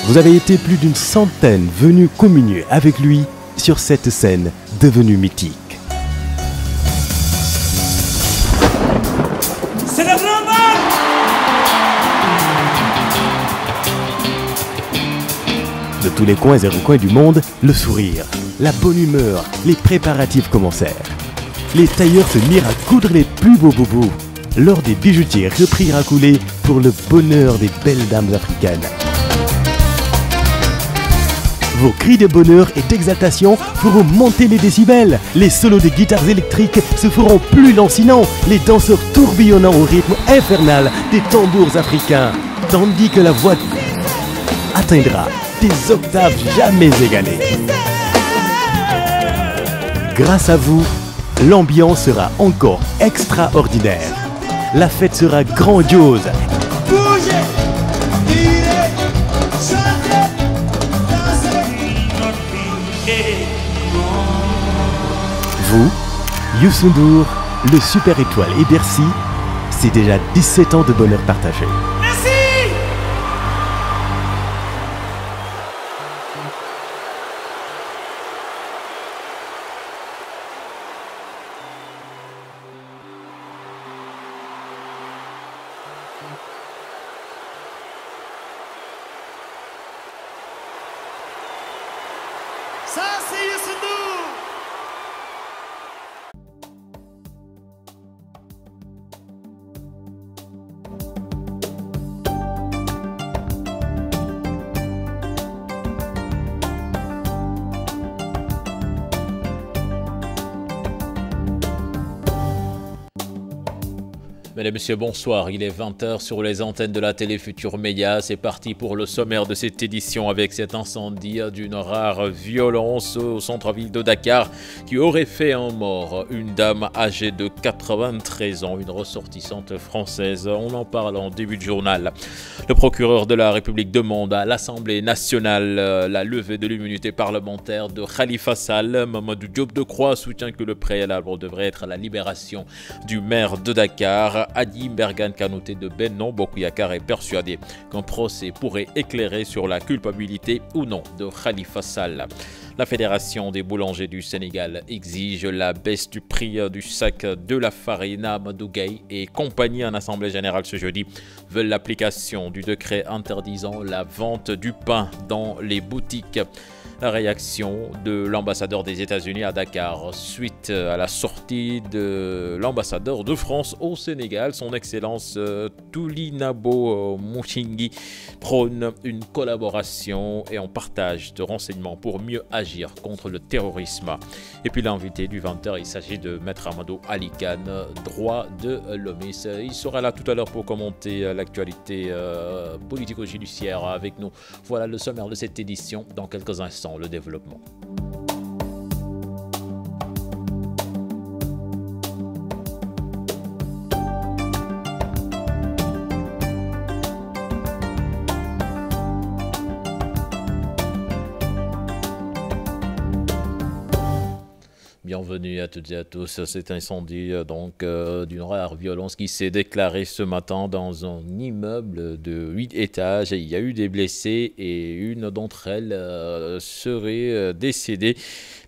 Vous avez été plus d'une centaine venus communier avec lui sur cette scène devenue mythique. C'est le grand bal! De tous les coins et recoins du monde, le sourire, la bonne humeur, les préparatifs commencèrent. Les tailleurs se mirent à coudre les plus beaux bobos. Lors des bijoutiers reprirent à couler pour le bonheur des belles dames africaines. Vos cris de bonheur et d'exaltation feront monter les décibels. Les solos des guitares électriques se feront plus lancinants, les danseurs tourbillonnant au rythme infernal des tambours africains, tandis que la voix atteindra des octaves jamais égalées. Grâce à vous, l'ambiance sera encore extraordinaire. La fête sera grandiose. Bougez, tirez, chantez, dansez. Vous, Youssou N'Dour, le Super Étoile et Bercy, c'est déjà 17 ans de bonheur partagé. Merci! Ça, c'est Youssou N'Dour! Mesdames et messieurs, bonsoir. Il est 20h sur les antennes de la télé Futur Média. C'est parti pour le sommaire de cette édition avec cet incendie d'une rare violence au centre-ville de Dakar qui aurait fait un mort. Une dame âgée de 93 ans, une ressortissante française. On en parle en début de journal. Le procureur de la République demande à l'Assemblée nationale la levée de l'immunité parlementaire de Khalifa Sall. Mamadou Diop Decroix soutient que le préalable devrait être la libération du maire de Dakar. Adi Mbergane Kanouté de Benno Bokk Yakaar est persuadé qu'un procès pourrait éclairer sur la culpabilité ou non de Khalifa Sall. La Fédération des boulangers du Sénégal exige la baisse du prix du sac de la farine. Amadou Gueye et compagnie en Assemblée générale ce jeudi veulent l'application du décret interdisant la vente du pain dans les boutiques. La réaction de l'ambassadeur des États-Unis à Dakar suite à la sortie de l'ambassadeur de France au Sénégal, son Excellence Toulinabo Mouchingi prône une collaboration et un partage de renseignements pour mieux agir contre le terrorisme. Et puis l'invité du 20h, il s'agit de Maître Amadou Ali Khan, droit de l'homme. Il sera là tout à l'heure pour commenter l'actualité politico-judiciaire avec nous. Voilà le sommaire de cette édition. Dans quelques instants, le développement. Bienvenue à toutes et à tous. Cet incendie d'une rare violence qui s'est déclaré ce matin dans un immeuble de 8 étages. Il y a eu des blessés et une d'entre elles serait décédée.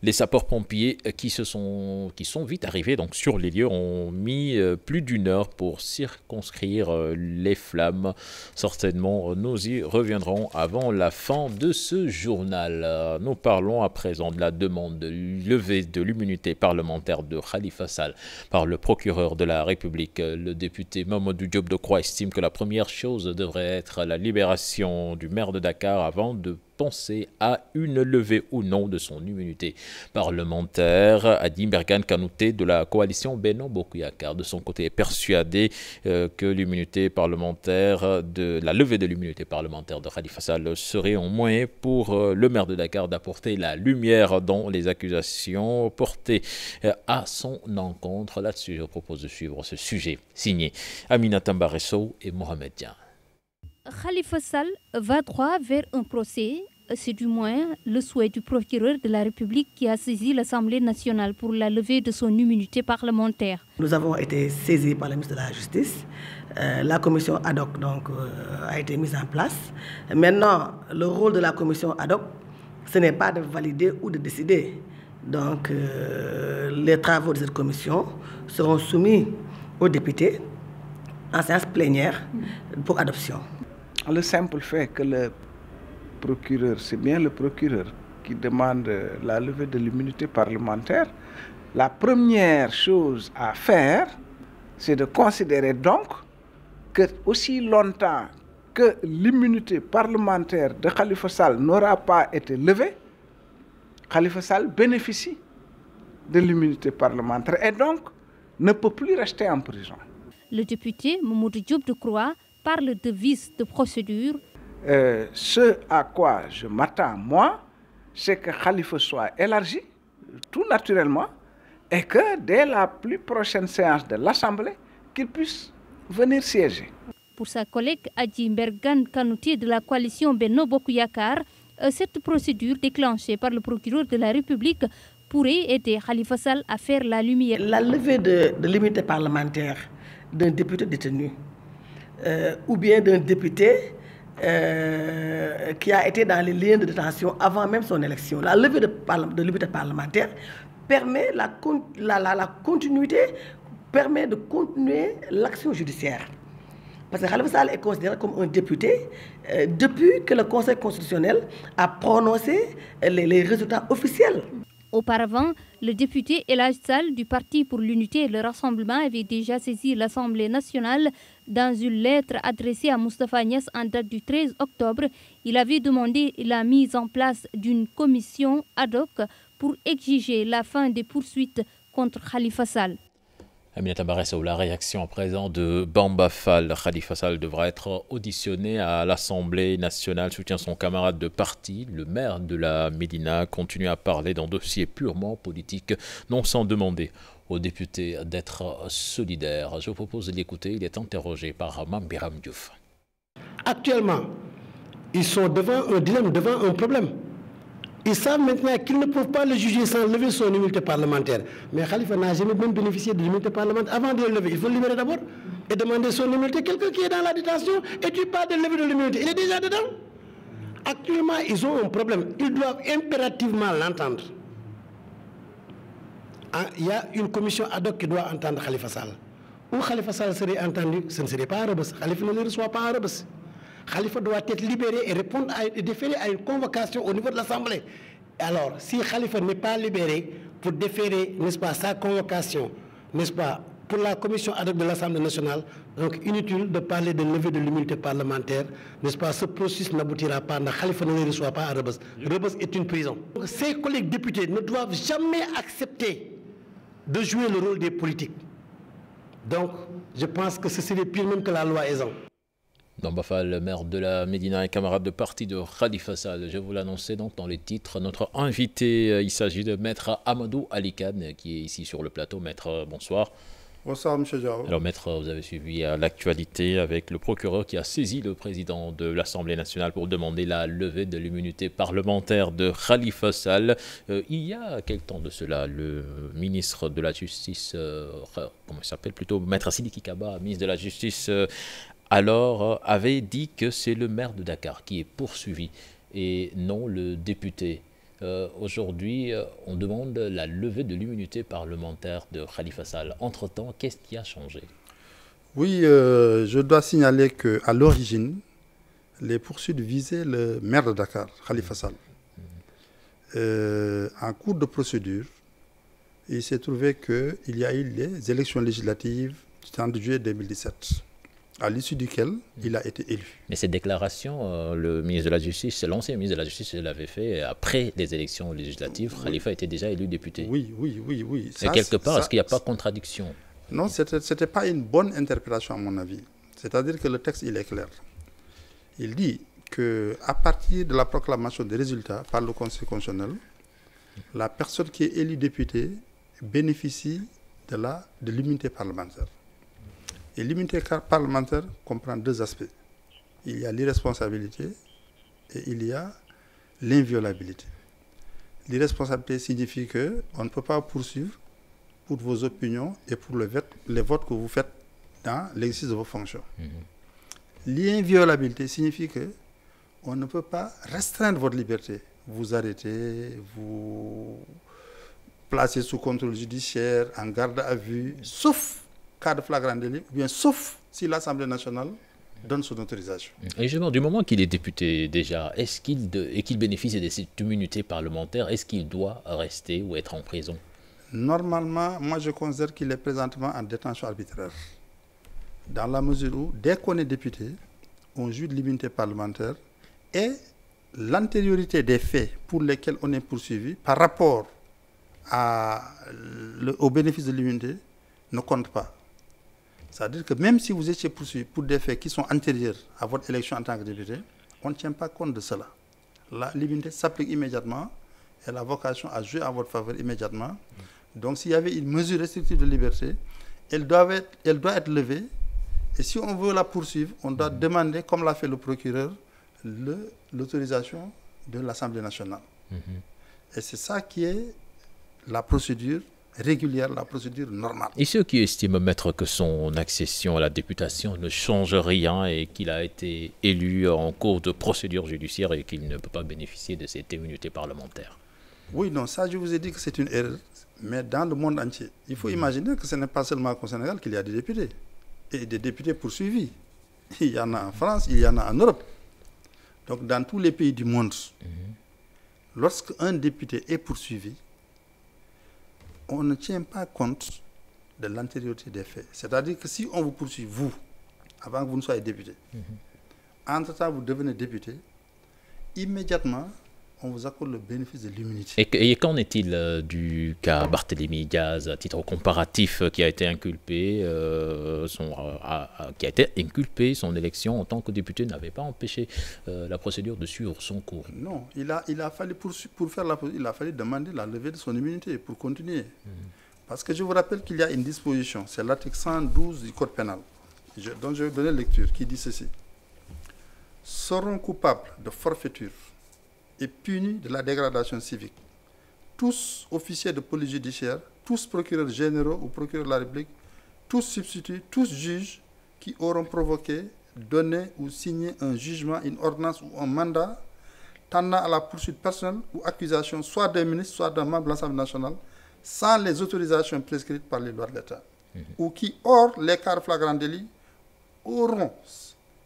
Les sapeurs-pompiers qui sont vite arrivés donc sur les lieux ont mis plus d'une heure pour circonscrire les flammes. Certainement, nous y reviendrons avant la fin de ce journal. Nous parlons à présent de la demande de levée de l'immunité parlementaire de Khalifa Sall par le procureur de la République. Le député Mamadou Diop Decroix estime que la première chose devrait être la libération du maire de Dakar avant de penser à une levée ou non de son immunité parlementaire. Adi Mbergane Kanouté de la coalition Benno Bokk Yakaar de son côté est persuadé que l'immunité parlementaire la levée de l'immunité parlementaire de Khalifa Sall serait un moyen pour le maire de Dakar d'apporter la lumière dans les accusations portées à son encontre. Là-dessus, je propose de suivre ce sujet signé Aminata Mbaresso et Mohamed Dian. Khalifa Sall va droit vers un procès C'est du moins le souhait du procureur de la République qui a saisi l'Assemblée nationale pour la levée de son immunité parlementaire. Nous avons été saisis par le ministre de la Justice. La commission ad hoc a été mise en place. Maintenant, le rôle de la commission ad hoc, ce n'est pas de valider ou de décider. Donc, les travaux de cette commission seront soumis aux députés en séance plénière pour adoption. Le simple fait que le procureur, c'est bien le procureur qui demande la levée de l'immunité parlementaire, la première chose à faire, c'est de considérer donc que aussi longtemps que l'immunité parlementaire de Khalifa Sall n'aura pas été levée, Khalifa Sall bénéficie de l'immunité parlementaire et donc ne peut plus rester en prison. Le député Mamoudou Diop Decroix parle de vice de procédure. Ce à quoi je m'attends, moi, c'est que Khalifa soit élargi, tout naturellement, et que dès la plus prochaine séance de l'Assemblée, qu'il puisse venir siéger. Pour sa collègue Adji Mbergane Kanouté de la coalition Benno Bokk Yakaar, cette procédure déclenchée par le procureur de la République pourrait aider Khalifa Sall à faire la lumière. La levée de l'immunité parlementaire d'un député détenu ou bien d'un député qui a été dans les liens de détention avant même son élection. La levée de l'immunité parlementaire permet la continuité, permet de continuer l'action judiciaire. Parce que Khalifa Sall est considéré comme un député depuis que le Conseil constitutionnel a prononcé les résultats officiels. Auparavant, le député El Hadj Sall du Parti pour l'Unité et le Rassemblement avait déjà saisi l'Assemblée nationale dans une lettre adressée à Moustapha Niasse en date du 13 octobre. Il avait demandé la mise en place d'une commission ad hoc pour exiger la fin des poursuites contre Khalifa Sall. Aminata Barresso, la réaction à présent de Bamba Fall. Khalifa Sall devra être auditionné à l'Assemblée nationale, soutient son camarade de parti. Le maire de la Médina continue à parler d'un dossier purement politique, non sans demander aux députés d'être solidaires. Je vous propose de l'écouter, il est interrogé par Mame Biram Diouf. Actuellement, ils sont devant un dilemme, devant un problème. Ils savent maintenant qu'ils ne peuvent pas le juger sans lever son immunité parlementaire. Mais Khalifa n'a jamais même bénéficié de l'immunité parlementaire. Avant de le lever, il faut le libérer d'abord et demander son immunité. Quelqu'un qui est dans la détention et tu parles de lever de l'immunité, il est déjà dedans. Actuellement, ils ont un problème. Ils doivent impérativement l'entendre. Il y a une commission ad hoc qui doit entendre Khalifa Sall. Où Khalifa Sall serait entendu, ce ne serait pas à Rebeuss. Khalifa ne le reçoit pas à Rebeuss. Khalifa doit être libéré et répondre et déférer à une convocation au niveau de l'Assemblée. Alors, si Khalifa n'est pas libéré pour déférer, n'est-ce pas, sa convocation, n'est-ce pas, pour la commission ad hoc de l'Assemblée nationale, donc inutile de parler de levée de l'immunité parlementaire, n'est-ce pas, ce processus n'aboutira pas, Khalifa ne le reçoit pas à Rebeuss. Rebeuss est une prison. Donc, ces collègues députés ne doivent jamais accepter de jouer le rôle des politiques. Donc, je pense que ce serait pire même que la loi Ezzan. Bamba Fall, le maire de la Médina et camarade de parti de Khalifa Sall. Je vous l'annonçais donc dans les titres. Notre invité, il s'agit de Maître Amadou Ali Kane, qui est ici sur le plateau. Maître, bonsoir. Bonsoir, M. Diao. Alors, Maître, vous avez suivi l'actualité avec le procureur qui a saisi le président de l'Assemblée nationale pour demander la levée de l'immunité parlementaire de Khalifa Sall. Il y a quel temps de cela, le ministre de la Justice, comment il s'appelle plutôt, Maître Sidiki Kaba, ministre de la Justice, alors avait dit que c'est le maire de Dakar qui est poursuivi et non le député. Aujourd'hui, on demande la levée de l'immunité parlementaire de Khalifa Sall. Entre-temps, qu'est-ce qui a changé? Oui, je dois signaler qu'à l'origine, les poursuites visaient le maire de Dakar, Khalifa Sall. En cours de procédure, il s'est trouvé qu'il y a eu les élections législatives du 30 juillet 2017. À l'issue duquel il a été élu. Mais cette déclaration, le ministre de la Justice, l'ancien ministre de la Justice l'avait fait après les élections législatives. Oui. Khalifa était déjà élu député. Oui. Et quelque part, est-ce qu'il n'y a pas de contradiction? Non, ce n'était pas une bonne interprétation à mon avis. C'est-à-dire que le texte, il est clair. Il dit qu'à partir de la proclamation des résultats par le Conseil constitutionnel, la personne qui est élue députée bénéficie de l'immunité parlementaire. Et l'immunité parlementaire comprend deux aspects. Il y a l'irresponsabilité et il y a l'inviolabilité. L'irresponsabilité signifie qu'on ne peut pas poursuivre pour vos opinions et pour les votes que vous faites dans l'exercice de vos fonctions. L'inviolabilité signifie qu'on ne peut pas restreindre votre liberté. Vous arrêter, vous placer sous contrôle judiciaire, en garde à vue, sauf cas de flagrant délit, ou bien sauf si l'Assemblée nationale donne son autorisation. Et justement, du moment qu'il est député déjà, et qu'il bénéficie de cette immunité parlementaire, est-ce qu'il doit rester ou être en prison? Normalement, moi je considère qu'il est présentement en détention arbitraire. Dans la mesure où, dès qu'on est député, on jouit de l'immunité parlementaire et l'antériorité des faits pour lesquels on est poursuivi par rapport au bénéfice de l'immunité ne compte pas. C'est-à-dire que même si vous étiez poursuivi pour des faits qui sont antérieurs à votre élection en tant que député, on ne tient pas compte de cela. L'immunité s'applique immédiatement et la vocation à jouer en votre faveur immédiatement. Donc s'il y avait une mesure restrictive de liberté, elle doit être levée. Et si on veut la poursuivre, on doit demander, comme l'a fait le procureur, l'autorisation de l'Assemblée nationale. Et c'est ça qui est la procédure régulière, la procédure normale. Et ceux qui estiment, maître, que son accession à la députation ne change rien et qu'il a été élu en cours de procédure judiciaire et qu'il ne peut pas bénéficier de cette immunité parlementaire? Oui, non, ça je vous ai dit que c'est une erreur, mais dans le monde entier. Il faut imaginer que ce n'est pas seulement au Sénégal qu'il y a des députés, et des députés poursuivis. Il y en a en France, il y en a en Europe. Donc dans tous les pays du monde, lorsque un député est poursuivi, on ne tient pas compte de l'antériorité des faits. C'est-à-dire que si on vous poursuit, vous, avant que vous ne soyez député, entre-temps vous devenez député, immédiatement, on vous accorde le bénéfice de l'immunité. Et qu'en est-il du cas Barthélémy Diaz, à titre comparatif, qui a été inculpé, son élection en tant que député n'avait pas empêché la procédure de suivre son cours? Non, il a fallu pour faire il a fallu demander la levée de son immunité pour continuer. Parce que je vous rappelle qu'il y a une disposition, c'est l'article 112 du Code pénal, dont je vais donner lecture, qui dit ceci. Seront coupables de forfaiture et punis de la dégradation civique tous officiers de police judiciaire, tous procureurs généraux ou procureurs de la République, tous substituts, tous juges qui auront provoqué, donné ou signé un jugement, une ordonnance ou un mandat tendant à la poursuite personnelle ou accusation soit d'un ministre, soit d'un membre de l'Assemblée nationale, sans les autorisations prescrites par les lois de l'État, ou qui, hors les cas de flagrant délit, auront,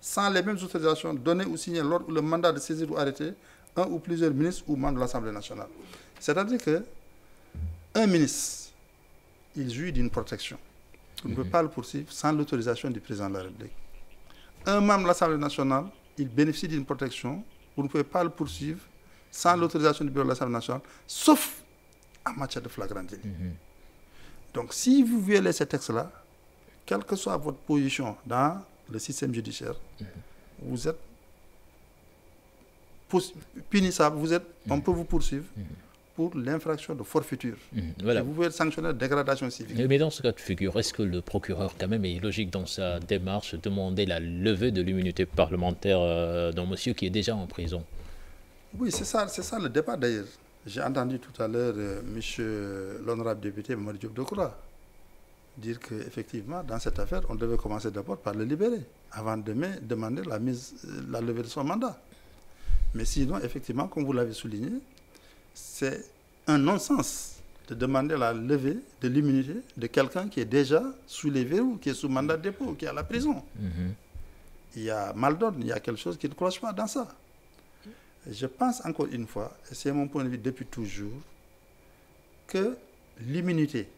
sans les mêmes autorisations, donné ou signé l'ordre ou le mandat de saisir ou arrêter un ou plusieurs ministres ou membres de l'Assemblée nationale. C'est-à-dire qu'un ministre, il jouit d'une protection. On ne peut pas le poursuivre sans l'autorisation du président de la République. Un membre de l'Assemblée nationale, il bénéficie d'une protection. Vous ne pouvez pas le poursuivre sans l'autorisation du bureau de l'Assemblée nationale, sauf en matière de flagrant délit. Donc, si vous violez ces textes-là, quelle que soit votre position dans le système judiciaire, vous êtes punissable, on peut vous poursuivre pour l'infraction de forfaiture. Voilà. Et vous pouvez être sanctionné de dégradation civique. Mais dans ce cas de figure, est-ce que le procureur, quand même, est logique dans sa démarche de demander la levée de l'immunité parlementaire d'un monsieur qui est déjà en prison? Oui, c'est ça le débat d'ailleurs. J'ai entendu tout à l'heure l'honorable député Mamadou Diop Decroix dire qu'effectivement, dans cette affaire, on devait commencer d'abord par le libérer, avant de demander la levée de son mandat. Mais sinon, effectivement, comme vous l'avez souligné, c'est un non-sens de demander la levée de l'immunité de quelqu'un qui est déjà sous les verrous, qui est sous mandat de dépôt, qui est à la prison. Il y a mal d'ordre, il y a quelque chose qui ne cloche pas dans ça. Je pense encore une fois, et c'est mon point de vue depuis toujours, que l'immunité,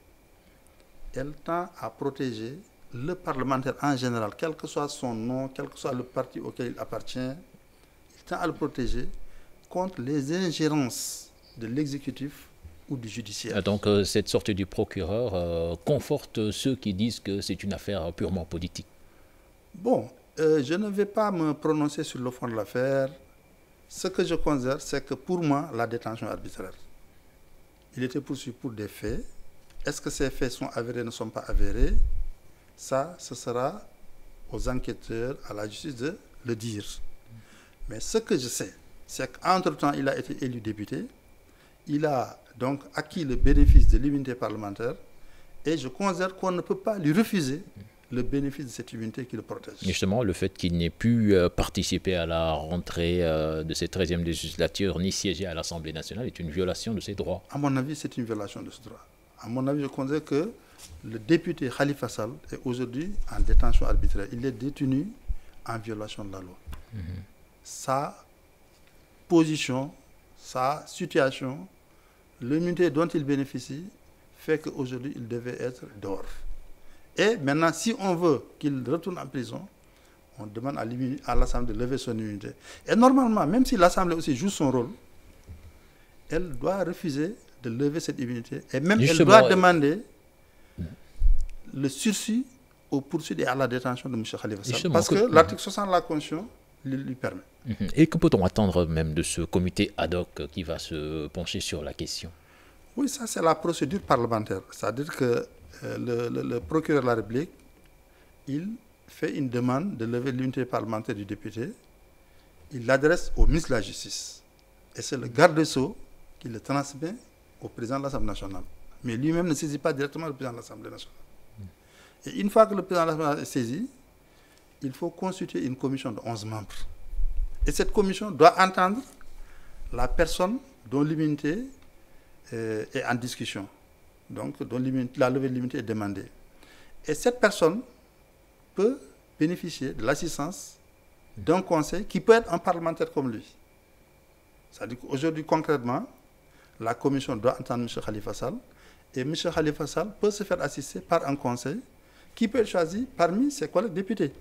elle tend à protéger le parlementaire en général, quel que soit son nom, quel que soit le parti auquel il appartient, il tend à le protéger contre les ingérences de l'exécutif ou du judiciaire. Donc cette sortie du procureur conforte ceux qui disent que c'est une affaire purement politique. Bon, je ne vais pas me prononcer sur le fond de l'affaire. Ce que je considère, c'est que pour moi, la détention est arbitraire. Il était poursuivi pour des faits. Est-ce que ces faits sont avérés ou ne sont pas avérés? Ça, ce sera aux enquêteurs, à la justice de le dire. Mais ce que je sais, c'est qu'entre-temps, il a été élu député. Il a donc acquis le bénéfice de l'immunité parlementaire. Et je considère qu'on ne peut pas lui refuser le bénéfice de cette immunité qui le protège. Justement, le fait qu'il n'ait pu participer à la rentrée de cette 13e législature ni siéger à l'Assemblée nationale est une violation de ses droits. À mon avis, c'est une violation de ses droits. À mon avis, je considère que le député Khalifa Sall est aujourd'hui en détention arbitraire. Il est détenu en violation de la loi. Sa position, sa situation, l'immunité dont il bénéficie fait qu'aujourd'hui, il devait être dehors. Et maintenant, si on veut qu'il retourne en prison, on demande à l'Assemblée de lever son immunité. Et normalement, même si l'Assemblée aussi joue son rôle, elle doit refuser de lever cette immunité. Et même Justement, elle doit demander le sursis aux poursuites et à la détention de M. Khalifa Sall. Parce que l'article 60 de la Constitution lui permet. Et que peut-on attendre même de ce comité ad hoc qui va se pencher sur la question? Oui, ça c'est la procédure parlementaire. C'est-à-dire que le procureur de la République, il fait une demande de lever l'immunité parlementaire du député. Il l'adresse au ministre de la Justice. Et c'est le garde des Sceaux qui le transmet au président de l'Assemblée nationale. Mais lui-même ne saisit pas directement le président de l'Assemblée nationale. Et une fois que le président de l'Assemblée nationale est saisi, il faut constituer une commission de 11 membres. Et cette commission doit entendre la personne dont l'immunité est en discussion, donc dont la levée de l'immunité est demandée. Et cette personne peut bénéficier de l'assistance d'un conseil qui peut être un parlementaire comme lui. C'est-à-dire qu'aujourd'hui, concrètement, la commission doit entendre M. Khalifa Sall et M. Khalifa Sall peut se faire assister par un conseil qui peut être choisi parmi ses collègues députés.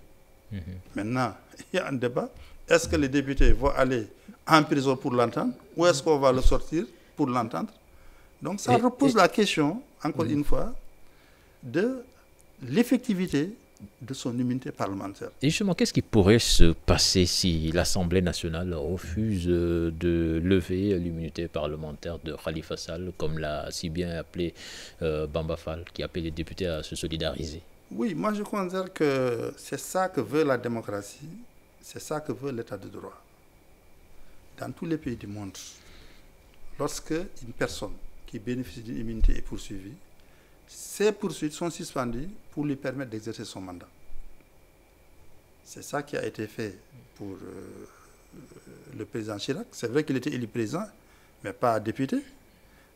Maintenant, il y a un débat. Est-ce que les députés vont aller en prison pour l'entendre ou est-ce qu'on va le sortir pour l'entendre? Donc ça repose la question, encore une fois, de l'effectivité de son immunité parlementaire. Et justement, qu'est-ce qui pourrait se passer si l'Assemblée nationale refuse de lever l'immunité parlementaire de Khalifa Sall, comme l'a si bien appelé Bamba Fall, qui appelle les députés à se solidariser? Oui, moi je considère que c'est ça que veut la démocratie, c'est ça que veut l'état de droit. Dans tous les pays du monde, lorsque une personne qui bénéficie d'une immunité est poursuivie, ces poursuites sont suspendues pour lui permettre d'exercer son mandat. C'est ça qui a été fait pour le président Chirac. C'est vrai qu'il était élu président, mais pas député,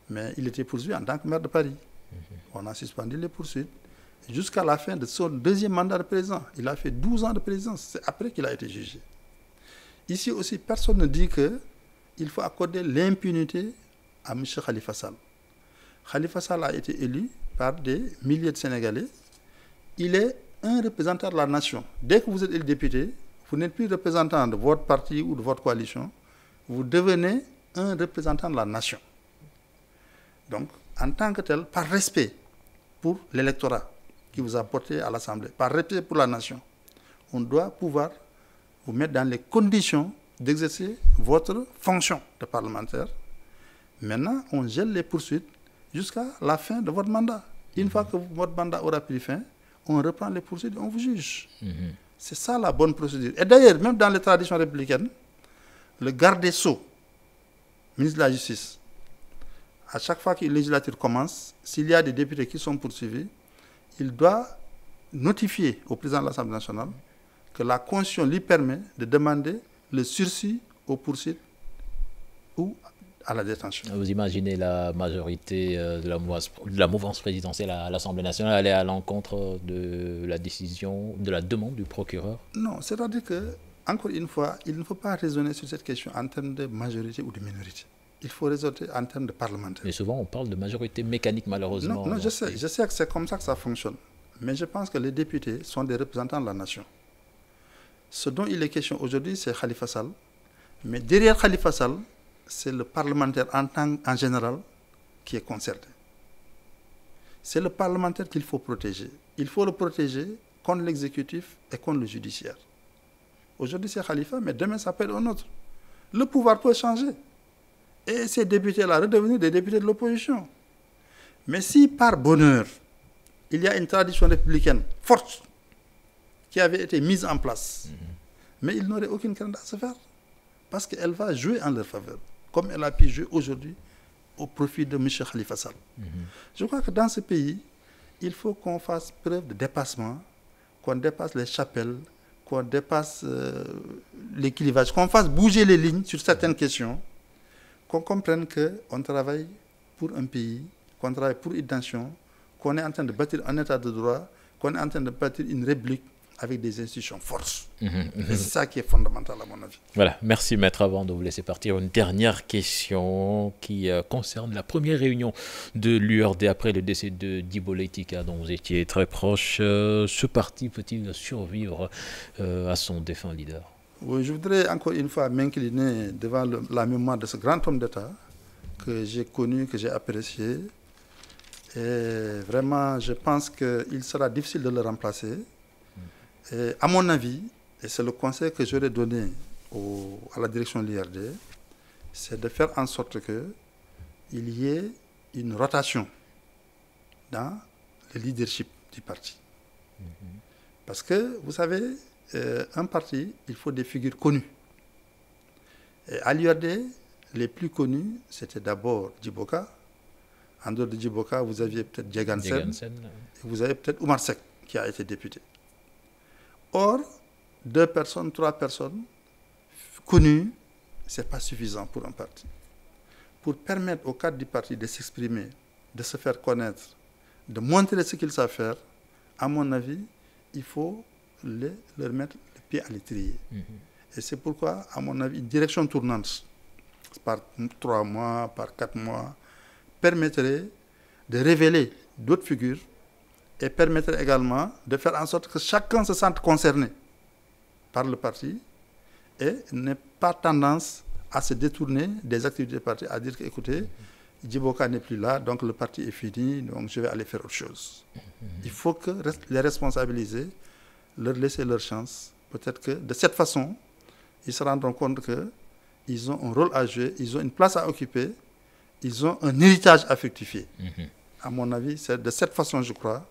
mais il était poursuivi en tant que maire de Paris. On a suspendu les poursuites jusqu'à la fin de son deuxième mandat de président. Il a fait 12 ans de présidence, c'est après qu'il a été jugé. Ici aussi, personne ne dit qu'il faut accorder l'impunité à M. Khalifa Sall. Khalifa Sall a été élu par des milliers de Sénégalais. Il est un représentant de la nation. Dès que vous êtes élu député, vous n'êtes plus représentant de votre parti ou de votre coalition, vous devenez un représentant de la nation. Donc, en tant que tel, par respect pour l'électorat qui vous a porté à l'Assemblée, par respect pour la nation, on doit pouvoir vous mettre dans les conditions d'exercer votre fonction de parlementaire. Maintenant, on gèle les poursuites jusqu'à la fin de votre mandat. Une fois que votre mandat aura pris fin, on reprend les poursuites et on vous juge. C'est ça la bonne procédure. Et d'ailleurs, même dans les traditions républicaines, le garde des Sceaux, ministre de la Justice, à chaque fois qu'une législature commence, s'il y a des députés qui sont poursuivis, il doit notifier au président de l'Assemblée nationale que la Constitution lui permet de demander le sursis aux poursuites ou à la détention. Vous imaginez la majorité de la mouvance présidentielle à l'Assemblée nationale aller à l'encontre de la décision, de la demande du procureur? Non, c'est-à-dire que, encore une fois, il ne faut pas raisonner sur cette question en termes de majorité ou de minorité. Il faut raisonner en termes de parlementaire. Mais souvent, on parle de majorité mécanique, malheureusement. Non, je sais que c'est comme ça que ça fonctionne. Mais je pense que les députés sont des représentants de la nation. Ce dont il est question aujourd'hui, c'est Khalifa Sall. Mais derrière Khalifa Sall, c'est le parlementaire en général qui est concerné. C'est le parlementaire qu'il faut protéger. Il faut le protéger contre l'exécutif et contre le judiciaire. Aujourd'hui, c'est Khalifa, mais demain, ça peut être un autre. Le pouvoir peut changer. Et ces députés-là redevenir des députés de l'opposition. Mais si par bonheur, il y a une tradition républicaine forte qui avait été mise en place, mais il n'aurait aucune crainte à se faire. parce qu'elle va jouer en leur faveur, comme elle a pu jouer aujourd'hui au profit de M. Khalifa Sall. Je crois que dans ce pays, il faut qu'on fasse preuve de dépassement, qu'on dépasse les chapelles, qu'on dépasse les clivages, qu'on fasse bouger les lignes sur certaines questions, qu'on comprenne qu'on travaille pour un pays, qu'on travaille pour une nation, qu'on est en train de bâtir un état de droit, qu'on est en train de bâtir une république avec des institutions fortes. C'est ça qui est fondamental à mon avis. Voilà, merci maître. Avant de vous laisser partir, une dernière question qui concerne la première réunion de l'URD après le décès de Djibo Leyti Ka, dont vous étiez très proche. Ce parti peut-il survivre à son défunt leader? Oui, je voudrais encore une fois m'incliner devant la mémoire de ce grand homme d'État que j'ai connu, que j'ai apprécié. Et vraiment, je pense qu'il sera difficile de le remplacer. Et à mon avis, et c'est le conseil que j'aurais donné à la direction de l'IRD, c'est de faire en sorte qu'il y ait une rotation dans le leadership du parti. Parce que, vous savez, un parti, il faut des figures connues. Et à l'IRD, les plus connus, c'était d'abord Djibo Ka. En dehors de Djibo Ka, vous aviez peut-être Djegan Sène, et vous avez peut-être Oumar Seck, qui a été député. Or, 2 personnes, 3 personnes connues, ce n'est pas suffisant pour un parti. Pour permettre au cadre du parti de s'exprimer, de se faire connaître, de montrer ce qu'ils savent faire, à mon avis, il faut leur mettre le pied à l'étrier. Et c'est pourquoi, à mon avis, une direction tournante, par 3 mois, par 4 mois, permettrait de révéler d'autres figures et permettrait également de faire en sorte que chacun se sente concerné par le parti et n'ait pas tendance à se détourner des activités du parti, à dire que, écoutez, Djibo Ka n'est plus là, donc le parti est fini, donc je vais aller faire autre chose. Il faut que les responsabiliser, leur laisser leur chance. Peut-être que de cette façon, ils se rendront compte qu'ils ont un rôle à jouer, ils ont une place à occuper, ils ont un héritage à fructifier. À mon avis, c'est de cette façon, je crois,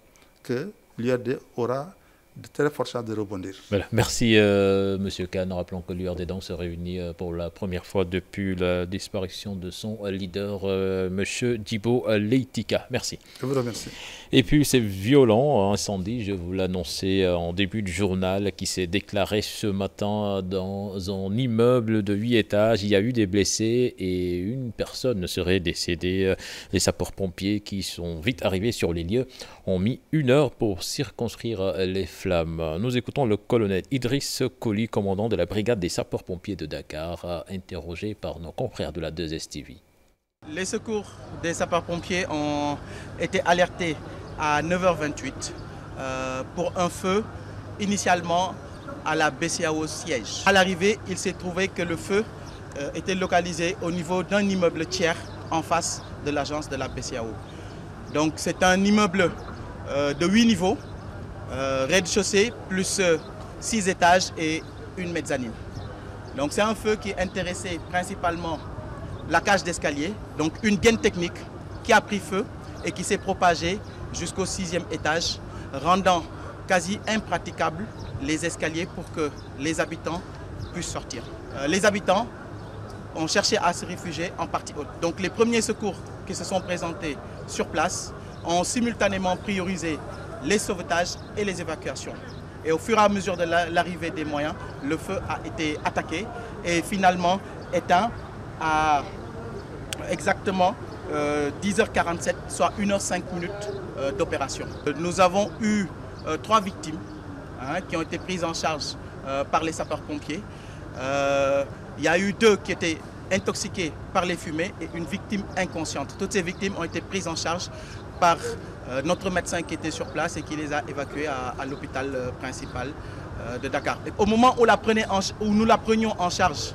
que l'URD aura de très fortes chances de rebondir. Voilà. Merci M. Kane. Rappelons que l'URD se réunit pour la première fois depuis la disparition de son leader, M. Djibo Leyti Ka. Merci. Je vous remercie. Et puis c'est violent, incendie, je vous l'annonçais en début de journal, qui s'est déclaré ce matin dans un immeuble de 8 étages. Il y a eu des blessés et une personne serait décédée. Les sapeurs-pompiers qui sont vite arrivés sur les lieux ont mis 1 heure pour circonscrire les flammes. Nous écoutons le colonel Idriss Koli, commandant de la brigade des sapeurs-pompiers de Dakar, interrogé par nos confrères de la 2STV. Les secours des sapeurs-pompiers ont été alertés à 9h28 pour un feu initialement à la BCEAO siège. À l'arrivée, il s'est trouvé que le feu était localisé au niveau d'un immeuble tiers en face de l'agence de la BCEAO. Donc c'est un immeuble de 8 niveaux, rez-de-chaussée plus 6 étages et une mezzanine. Donc c'est un feu qui intéressait principalement la cage d'escalier, donc une gaine technique qui a pris feu et qui s'est propagée jusqu'au 6e étage, rendant quasi impraticable les escaliers pour que les habitants puissent sortir. Les habitants ont cherché à se réfugier en partie haute. Donc les premiers secours qui se sont présentés sur place ont simultanément priorisé les sauvetages et les évacuations. Et au fur et à mesure de l'arrivée des moyens, le feu a été attaqué et finalement éteint à exactement 10h47, soit 1h05 d'opération. Nous avons eu 3 victimes qui ont été prises en charge par les sapeurs-pompiers. Il y a eu 2 qui étaient intoxiqués par les fumées et une victime inconsciente. Toutes ces victimes ont été prises en charge par notre médecin qui était sur place et qui les a évacuées à l'hôpital principal de Dakar. Et au moment où nous la prenions en charge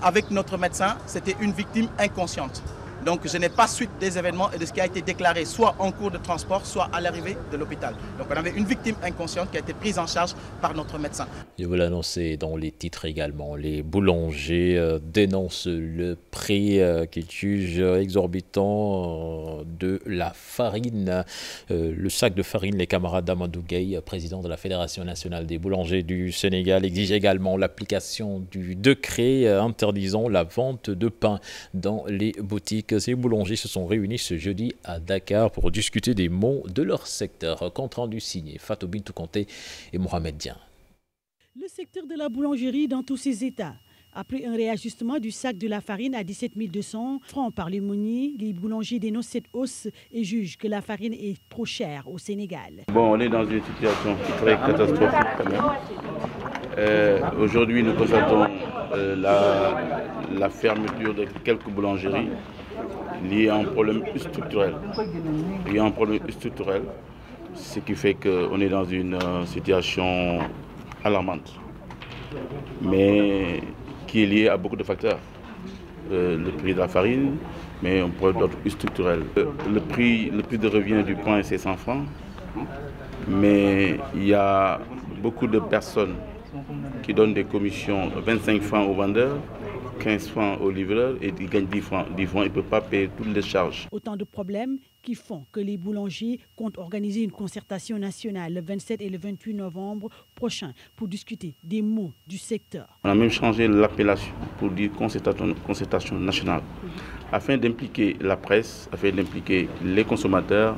avec notre médecin, c'était une victime inconsciente. Donc je n'ai pas suite des événements et de ce qui a été déclaré soit en cours de transport, soit à l'arrivée de l'hôpital. Donc on avait une victime inconsciente qui a été prise en charge par notre médecin. Je vous l'annoncer dans les titres également. Les boulangers dénoncent le prix qu'ils jugent exorbitant de la farine. Le sac de farine, les camarades d'Amadou Gueye, président de la Fédération nationale des boulangers du Sénégal, exigent également l'application du décret interdisant la vente de pain dans les boutiques. Ces boulangers se sont réunis ce jeudi à Dakar pour discuter des maux de leur secteur. Compte rendu signé Fatou Bintou Kanté et Mohamed Dian. Le secteur de la boulangerie dans tous ses états. Après un réajustement du sac de la farine à 17 200 francs par l'aumônier, les boulangers dénoncent cette hausse et jugent que la farine est trop chère au Sénégal. Bon, on est dans une situation très catastrophique quand même. Aujourd'hui, nous constatons la fermeture de quelques boulangeries liées à un problème structurel. Ce qui fait qu'on est dans une situation alarmante, mais qui est lié à beaucoup de facteurs. Le prix de la farine, mais un problème d'ordre structurel. Le prix de revient du pain, c'est 100 francs, mais il y a beaucoup de personnes qui donnent des commissions 25 francs aux vendeurs, 15 francs aux livreurs et ils gagnent 10 francs. 10 francs, ils ne peuvent pas payer toutes les charges. Autant de problèmes qui font que les boulangers comptent organiser une concertation nationale le 27 et le 28 novembre prochain pour discuter des maux du secteur. On a même changé l'appellation pour dire concertation nationale afin d'impliquer la presse, afin d'impliquer les consommateurs,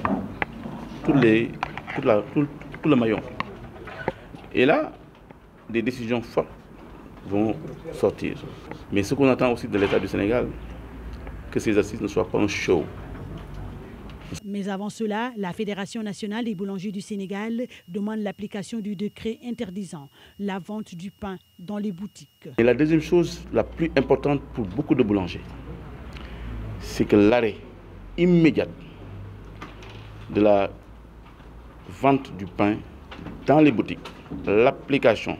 tout le maillon. Et là, des décisions fortes vont sortir. Mais ce qu'on attend aussi de l'État du Sénégal, que ces assises ne soient pas un show. Mais avant cela, la Fédération nationale des boulangers du Sénégal demande l'application du décret interdisant la vente du pain dans les boutiques. Et la deuxième chose la plus importante pour beaucoup de boulangers, c'est que l'arrêt immédiat de la vente du pain dans les boutiques, l'application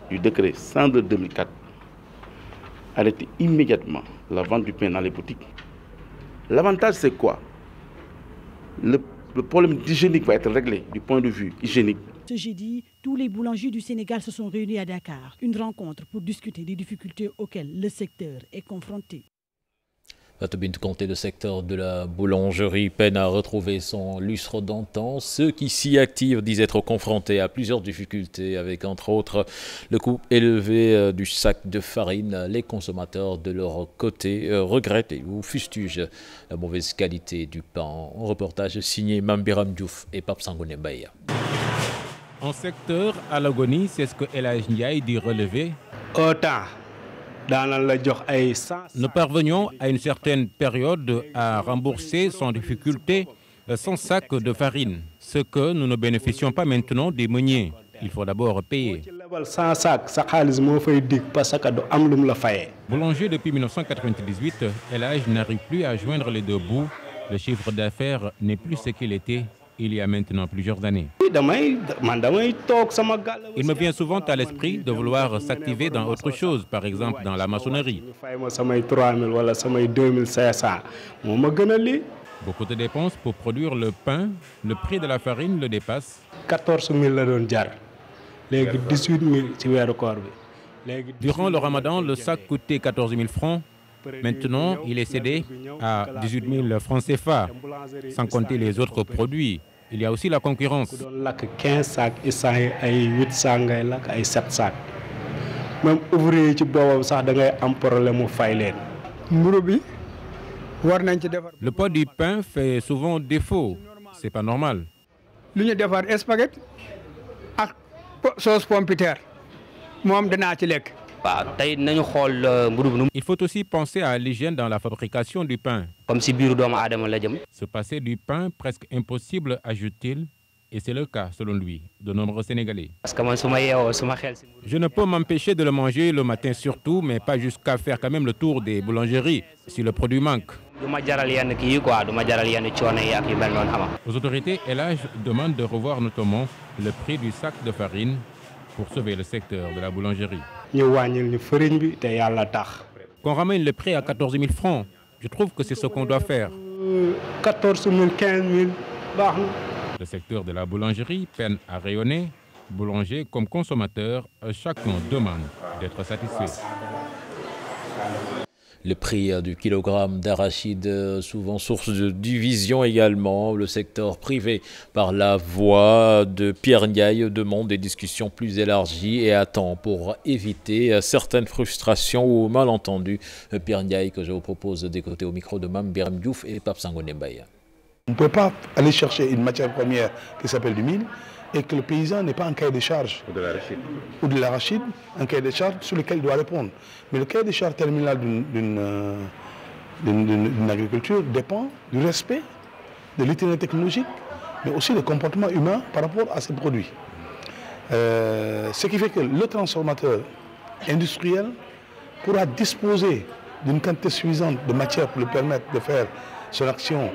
du décret 102/2004, arrêter immédiatement la vente du pain dans les boutiques. L'avantage, c'est quoi? Le problème d'hygiénique va être réglé du point de vue hygiénique. Ce jeudi, tous les boulangers du Sénégal se sont réunis à Dakar. Une rencontre pour discuter des difficultés auxquelles le secteur est confronté. Fatou Bintou Kanté, le secteur de la boulangerie peine à retrouver son lustre d'antan. Ceux qui s'y activent disent être confrontés à plusieurs difficultés, avec entre autres le coût élevé du sac de farine. Les consommateurs de leur côté regrettent ou fustigent la mauvaise qualité du pain. Un reportage signé Mambiram Diouf et Pape Sangoné Baye. En secteur à l'agonie, c'est ce que El Hadj Ndiaye dit relever. Autant. Nous parvenions à une certaine période à rembourser sans difficulté son sac de farine, ce que nous ne bénéficions pas maintenant des meuniers. Il faut d'abord payer. Boulanger depuis 1998, El Hadj n'arrive plus à joindre les deux bouts. Le chiffre d'affaires n'est plus ce qu'il était il y a maintenant plusieurs années. Il me vient souvent à l'esprit de vouloir s'activer dans autre chose, par exemple dans la maçonnerie. Beaucoup de dépenses pour produire le pain. Le prix de la farine le dépasse. 14 000 Durant le ramadan, le sac coûtait 14 000 francs. Maintenant, il est cédé à 18 000 francs CFA, sans compter les autres produits. Il y a aussi la concurrence. 15 sacs, 8 sacs, 7 sacs. Même ouvrier ci bobam sax da ngay am problème fay len. Le poids du pain fait souvent défaut. C'est pas normal. Luñu défar spaghetti ak sauce pomme de terre. Mom dana ci lek. Il faut aussi penser à l'hygiène dans la fabrication du pain. Se passer du pain presque impossible, ajoute-t-il, et c'est le cas, selon lui, de nombreux Sénégalais. Je ne peux m'empêcher de le manger le matin surtout, mais pas jusqu'à faire quand même le tour des boulangeries si le produit manque. Aux autorités, El Hadj demande de revoir notamment le prix du sac de farine pour sauver le secteur de la boulangerie. Qu'on ramène le prix à 14 000 francs, je trouve que c'est ce qu'on doit faire. 14 000, 15 000, Le secteur de la boulangerie peine à rayonner. Boulanger comme consommateur, chacun demande d'être satisfait. Le prix du kilogramme d'arachide, souvent source de division également. Le secteur privé, par la voix de Pierre Ndiaye, demande des discussions plus élargies et attend pour éviter certaines frustrations ou malentendus. Pierre Ndiaye, que je vous propose d'écouter au micro de Mame Birame Diouf et Pape Sangoné Mbaye. On ne peut pas aller chercher une matière première qui s'appelle du mil et que le paysan n'ait pas un cahier de charge. Ou de l'arachide, un cahier de charge sur lequel il doit répondre. Mais le cahier de charge terminal d'une agriculture dépend du respect de l'itinéraire technologique, mais aussi du comportement humain par rapport à ces produits. Ce qui fait que le transformateur industriel pourra disposer d'une quantité suffisante de matière pour lui permettre de faire son action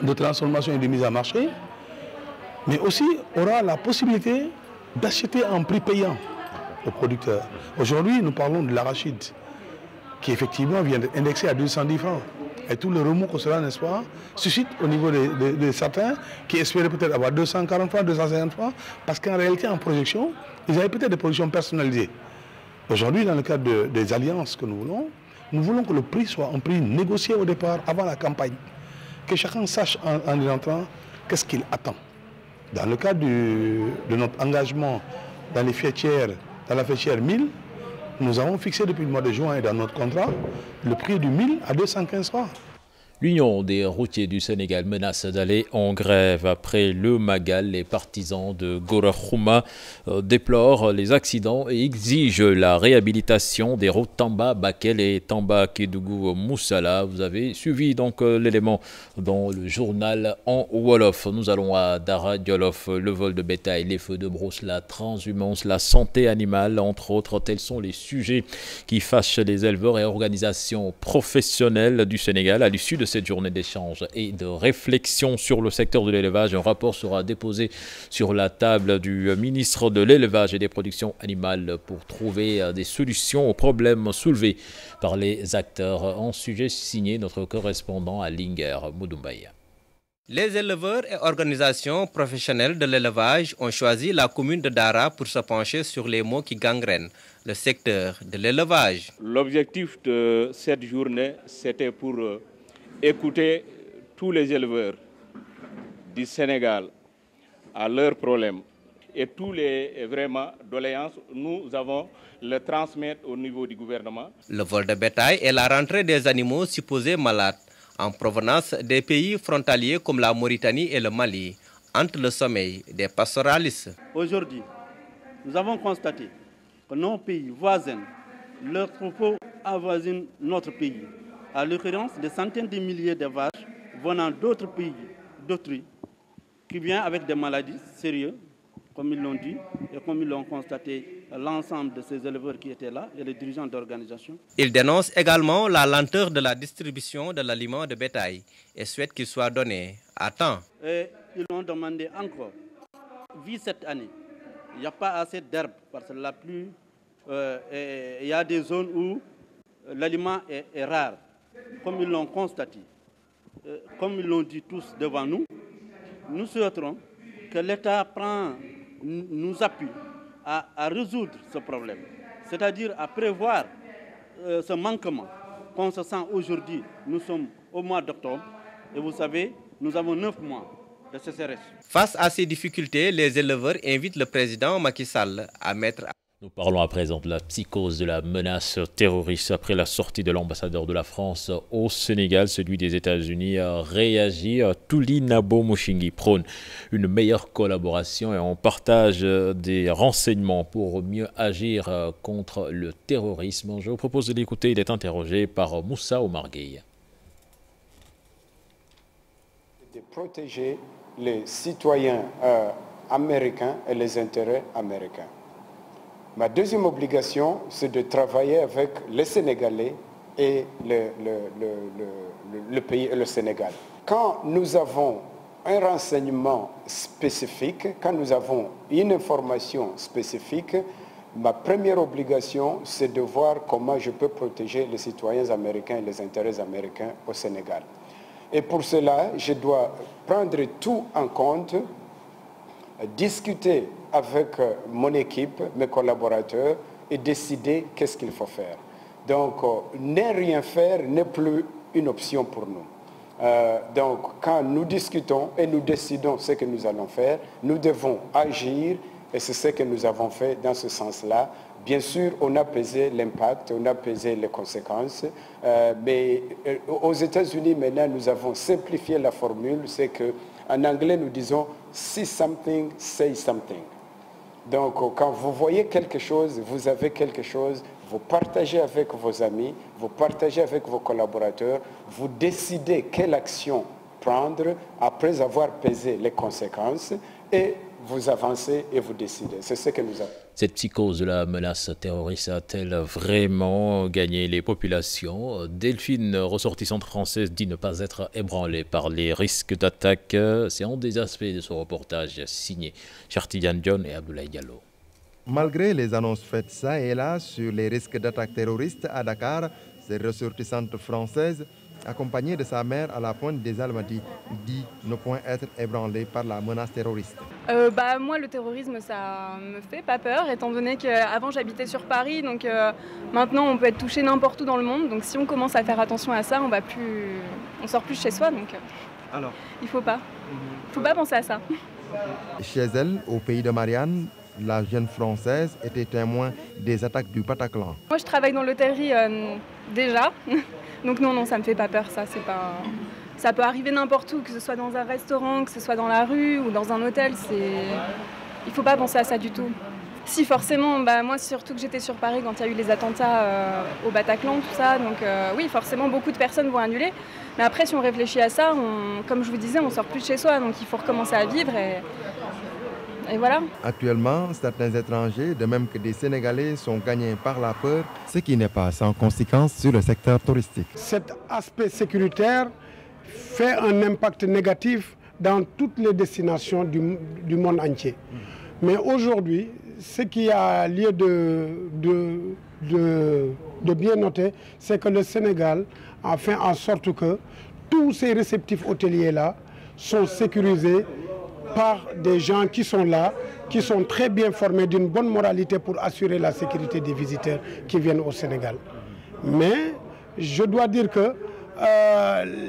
de transformation et de mise en marché, mais aussi aura la possibilité d'acheter en prix payant aux producteurs. Aujourd'hui, nous parlons de l'arachide, qui effectivement vient d'être indexé à 210 francs. Et tout le remous que cela, n'est-ce pas, suscite au niveau de certains qui espéraient peut-être avoir 240 francs, 250 francs, parce qu'en réalité, en projection, ils avaient peut-être des productions personnalisées. Aujourd'hui, dans le cadre des alliances que nous voulons que le prix soit un prix négocié au départ, avant la campagne. Que chacun sache en y entrant qu'est-ce qu'il attend. Dans le cadre de notre engagement dans la fêtière 1000, nous avons fixé depuis le mois de juin et dans notre contrat le prix du 1000 à 215 francs. L'Union des routiers du Sénégal menace d'aller en grève après le Magal. Les partisans de Gora-Khouma déplorent les accidents et exigent la réhabilitation des routes Tamba-Bakel et Tamba-Kédougou-Moussala. Vous avez suivi donc l'élément dans le journal en Wolof. Nous allons à Dara Djolof, le vol de bétail, les feux de brousse, la transhumance, la santé animale, entre autres. Tels sont les sujets qui fâchent les éleveurs et organisations professionnelles du Sénégal à l'issue de cette journée d'échange et de réflexion sur le secteur de l'élevage. Un rapport sera déposé sur la table du ministre de l'élevage et des productions animales pour trouver des solutions aux problèmes soulevés par les acteurs. En sujet signé notre correspondant à Linger, Moudoumbaye. Les éleveurs et organisations professionnelles de l'élevage ont choisi la commune de Dara pour se pencher sur les maux qui gangrènent le secteur de l'élevage. L'objectif de cette journée, c'était pour écouter tous les éleveurs du Sénégal à leurs problèmes et tous les doléances, nous avons le transmettre au niveau du gouvernement. Le vol de bétail et la rentrée des animaux supposés malades en provenance des pays frontaliers comme la Mauritanie et le Mali, entre le sommeil des pastoralistes. Aujourd'hui, nous avons constaté que nos pays voisins, leurs troupeaux avoisinent notre pays. À l'occurrence, des centaines de milliers de vaches venant d'autres pays, d'autrui, qui viennent avec des maladies sérieuses, comme ils l'ont dit, et comme ils l'ont constaté l'ensemble de ces éleveurs qui étaient là et les dirigeants d'organisation. Ils dénoncent également la lenteur de la distribution de l'aliment de bétail et souhaitent qu'il soit donné à temps. Et ils ont demandé encore, vu cette année, il n'y a pas assez d'herbe, parce que la pluie, il y a des zones où l'aliment est rare. Comme ils l'ont constaté, comme ils l'ont dit tous devant nous, nous souhaiterons que l'État nous appuie à résoudre ce problème, c'est-à-dire à prévoir ce manquement qu'on se sent aujourd'hui. Nous sommes au mois d'octobre et vous savez, nous avons 9 mois de sécheresse. Face à ces difficultés, les éleveurs invitent le président Macky Sall à mettre... Nous parlons à présent de la psychose de la menace terroriste. Après la sortie de l'ambassadeur de la France au Sénégal, celui des États-Unis a réagi. Touli Nabo Mouchingi prône une meilleure collaboration et on partage des renseignements pour mieux agir contre le terrorisme. Je vous propose de l'écouter. Il est interrogé par Moussa Omar Gueye. De protéger les citoyens américains et les intérêts américains. Ma deuxième obligation, c'est de travailler avec les Sénégalais et le pays et le Sénégal. Quand nous avons un renseignement spécifique, quand nous avons une information spécifique, ma première obligation, c'est de voir comment je peux protéger les citoyens américains et les intérêts américains au Sénégal. Et pour cela, je dois prendre tout en compte discuter avec mon équipe, mes collaborateurs, et décider qu'est-ce qu'il faut faire. Donc, ne rien faire n'est plus une option pour nous. Donc, quand nous discutons et nous décidons ce que nous allons faire, nous devons agir, et c'est ce que nous avons fait dans ce sens-là. Bien sûr, on a pesé l'impact, on a pesé les conséquences, mais aux États-Unis, maintenant, nous avons simplifié la formule, c'est qu'en anglais, nous disons « see something, say something ». Donc, quand vous voyez quelque chose, vous avez quelque chose, vous partagez avec vos amis, vous partagez avec vos collaborateurs, vous décidez quelle action prendre après avoir pesé les conséquences et vous avancez et vous décidez. C'est ce que nous avons. Cette psychose de la menace terroriste a-t-elle vraiment gagné les populations? Delphine, ressortissante française, dit ne pas être ébranlée par les risques d'attaque. C'est un des aspects de ce reportage signé Chartidiane John et Abdoulaye Diallo. Malgré les annonces faites ça et là sur les risques d'attaque terroriste à Dakar, cette ressortissante française, accompagnée de sa mère à la pointe des Almadies, dit ne point être ébranlée par la menace terroriste. Moi, le terrorisme, ça me fait pas peur, étant donné qu'avant j'habitais sur Paris, donc maintenant on peut être touché n'importe où dans le monde. Donc si on commence à faire attention à ça, on sort plus chez soi. Donc alors, il faut pas penser à ça. Chez elle, au pays de Marianne, la jeune Française était témoin des attaques du Bataclan. Moi, je travaille dans l'hôtellerie déjà. Donc non, ça me fait pas peur, ça. Ça peut arriver n'importe où, que ce soit dans un restaurant, que ce soit dans la rue ou dans un hôtel. Il faut pas penser à ça du tout. Si, forcément, moi, surtout que j'étais sur Paris quand il y a eu les attentats au Bataclan, tout ça. Donc oui, forcément, beaucoup de personnes vont annuler. Mais après, si on réfléchit à ça, comme je vous disais, on sort plus de chez soi. Donc il faut recommencer à vivre et voilà. Actuellement, certains étrangers, de même que des Sénégalais, sont gagnés par la peur, ce qui n'est pas sans conséquence sur le secteur touristique. Cet aspect sécuritaire fait un impact négatif dans toutes les destinations du monde entier. Mais aujourd'hui, ce qui a lieu de bien noter, c'est que le Sénégal a fait en sorte que tous ces réceptifs hôteliers-là sont sécurisés par des gens qui sont là, qui sont très bien formés, d'une bonne moralité pour assurer la sécurité des visiteurs qui viennent au Sénégal. Mais je dois dire que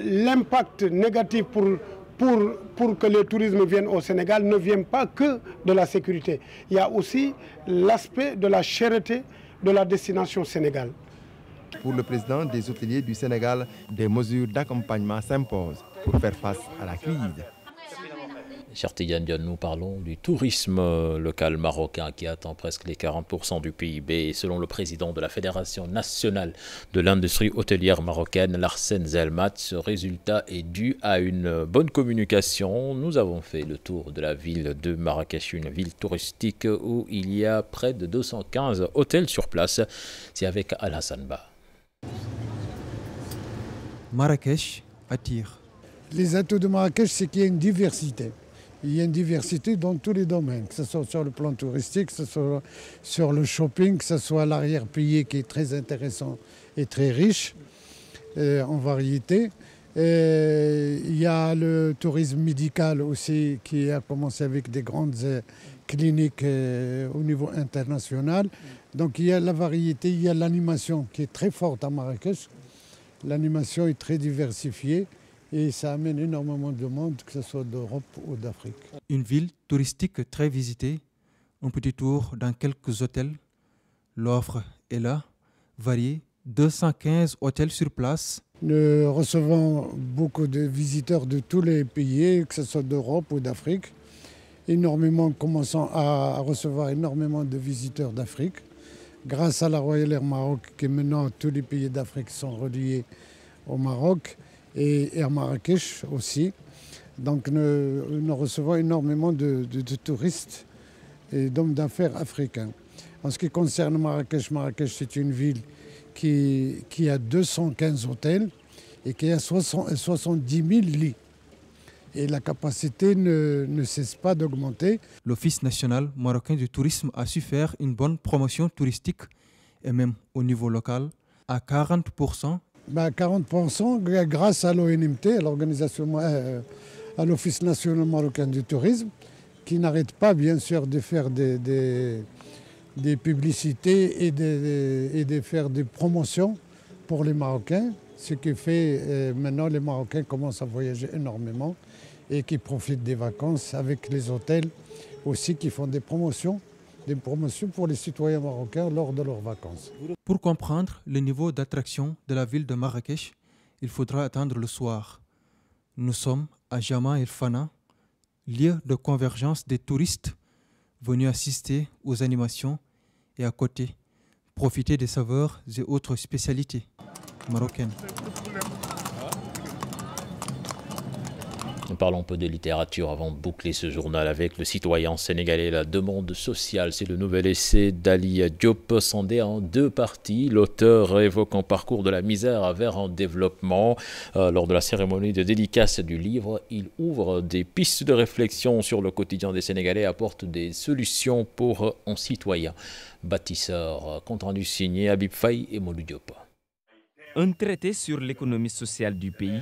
l'impact négatif pour que le tourisme vienne au Sénégal ne vient pas que de la sécurité. Il y a aussi l'aspect de la cherté de la destination Sénégal. Pour le président des hôteliers du Sénégal, des mesures d'accompagnement s'imposent pour faire face à la crise. Chartidiane Dion, nous parlons du tourisme local marocain qui atteint presque les 40% du PIB. Et selon le président de la Fédération nationale de l'industrie hôtelière marocaine, Larsen Zelmat, ce résultat est dû à une bonne communication. Nous avons fait le tour de la ville de Marrakech, une ville touristique où il y a près de 215 hôtels sur place. C'est avec Alassane Ba. Marrakech attire. Les atouts de Marrakech, c'est qu'il y a une diversité. Il y a une diversité dans tous les domaines, que ce soit sur le plan touristique, que ce soit sur le shopping, que ce soit l'arrière-pays qui est très intéressant et très riche en variété. Et il y a le tourisme médical aussi qui a commencé avec des grandes cliniques au niveau international. Donc il y a la variété, il y a l'animation qui est très forte à Marrakech. L'animation est très diversifiée. Et ça amène énormément de monde, que ce soit d'Europe ou d'Afrique. Une ville touristique très visitée, un petit tour dans quelques hôtels. L'offre est là, variée, 215 hôtels sur place. Nous recevons beaucoup de visiteurs de tous les pays, que ce soit d'Europe ou d'Afrique. Commençons à recevoir énormément de visiteurs d'Afrique. Grâce à la Royal Air Maroc, qui maintenant tous les pays d'Afrique sont reliés au Maroc. Et à Marrakech aussi. Donc nous recevons énormément de touristes et d'hommes d'affaires africains. En ce qui concerne Marrakech, Marrakech c'est une ville qui a 215 hôtels et qui a 70 000 lits. Et la capacité ne cesse pas d'augmenter. L'Office national marocain du tourisme a su faire une bonne promotion touristique et même au niveau local à 40%. 40% grâce à l'ONMT, à l'Office national marocain du tourisme, qui n'arrête pas bien sûr de faire des publicités et de faire des promotions pour les Marocains, ce qui fait maintenant les Marocains commencent à voyager énormément et qui profitent des vacances avec les hôtels aussi qui font des promotions pour les citoyens marocains lors de leurs vacances. Pour comprendre le niveau d'attraction de la ville de Marrakech, il faudra attendre le soir. Nous sommes à Jama El Fana, lieu de convergence des touristes venus assister aux animations et à côté, profiter des saveurs et autres spécialités marocaines. Nous parlons un peu de littérature avant de boucler ce journal avec Le citoyen sénégalais, la demande sociale. C'est le nouvel essai d'Ali Diop, scindé en 2 parties. L'auteur évoque un parcours de la misère vers un développement. Lors de la cérémonie de dédicace du livre, il ouvre des pistes de réflexion sur le quotidien des Sénégalais et apporte des solutions pour un citoyen bâtisseur. Compte rendu signé Habib Faye et Modou Diop. Un traité sur l'économie sociale du pays.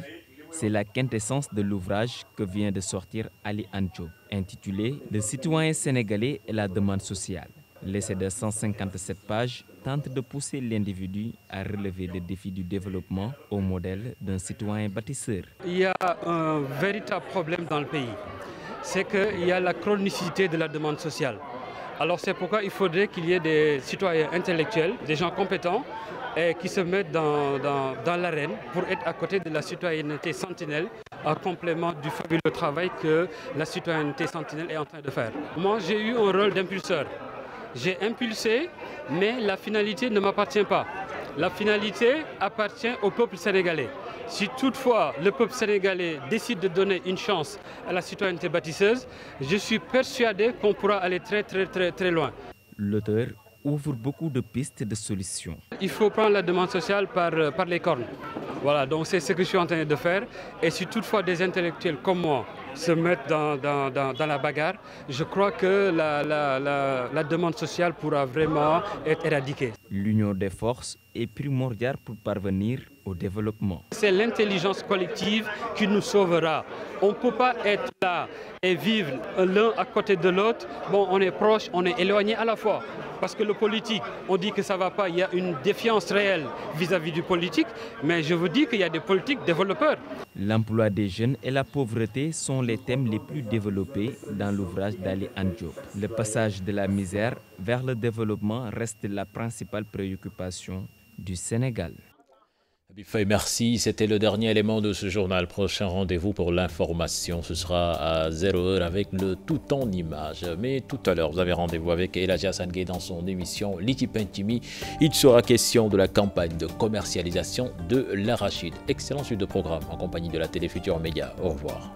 C'est la quintessence de l'ouvrage que vient de sortir Ali Diop, intitulé « Le citoyen sénégalais et la demande sociale ». L'essai de 157 pages tente de pousser l'individu à relever les défis du développement au modèle d'un citoyen bâtisseur. Il y a un véritable problème dans le pays, c'est qu'il y a la chronicité de la demande sociale. Alors c'est pourquoi il faudrait qu'il y ait des citoyens intellectuels, des gens compétents, et qui se mettent dans l'arène pour être à côté de la citoyenneté sentinelle, en complément du fabuleux travail que la citoyenneté sentinelle est en train de faire. Moi, j'ai eu un rôle d'impulseur. J'ai impulsé, mais la finalité ne m'appartient pas. La finalité appartient au peuple sénégalais. Si toutefois le peuple sénégalais décide de donner une chance à la citoyenneté bâtisseuse, je suis persuadé qu'on pourra aller très loin. L'auteur ouvre beaucoup de pistes de solutions. Il faut prendre la demande sociale par les cornes. Voilà, donc c'est ce que je suis en train de faire. Et si toutefois des intellectuels comme moi se mettent dans la bagarre, je crois que la demande sociale pourra vraiment être éradiquée. L'union des forces est primordiale pour parvenir au développement. C'est l'intelligence collective qui nous sauvera. On ne peut pas être là et vivre l'un à côté de l'autre. Bon, on est proche, on est éloigné à la fois. Parce que le politique, on dit que ça ne va pas, il y a une défiance réelle vis-à-vis du politique, mais je vous dis qu'il y a des politiques développeurs. L'emploi des jeunes et la pauvreté sont les thèmes les plus développés dans l'ouvrage d'Ali Diop. Le passage de la misère vers le développement reste la principale préoccupation du Sénégal. Merci, c'était le dernier élément de ce journal. Prochain rendez-vous pour l'information, ce sera à 0h avec le tout en images. Mais tout à l'heure, vous avez rendez-vous avec Eladia Hassan Gueye dans son émission L'équipe Intimi. Il sera question de la campagne de commercialisation de l'arachide. Excellente suite de programme en compagnie de la télé Futur Média. Au revoir.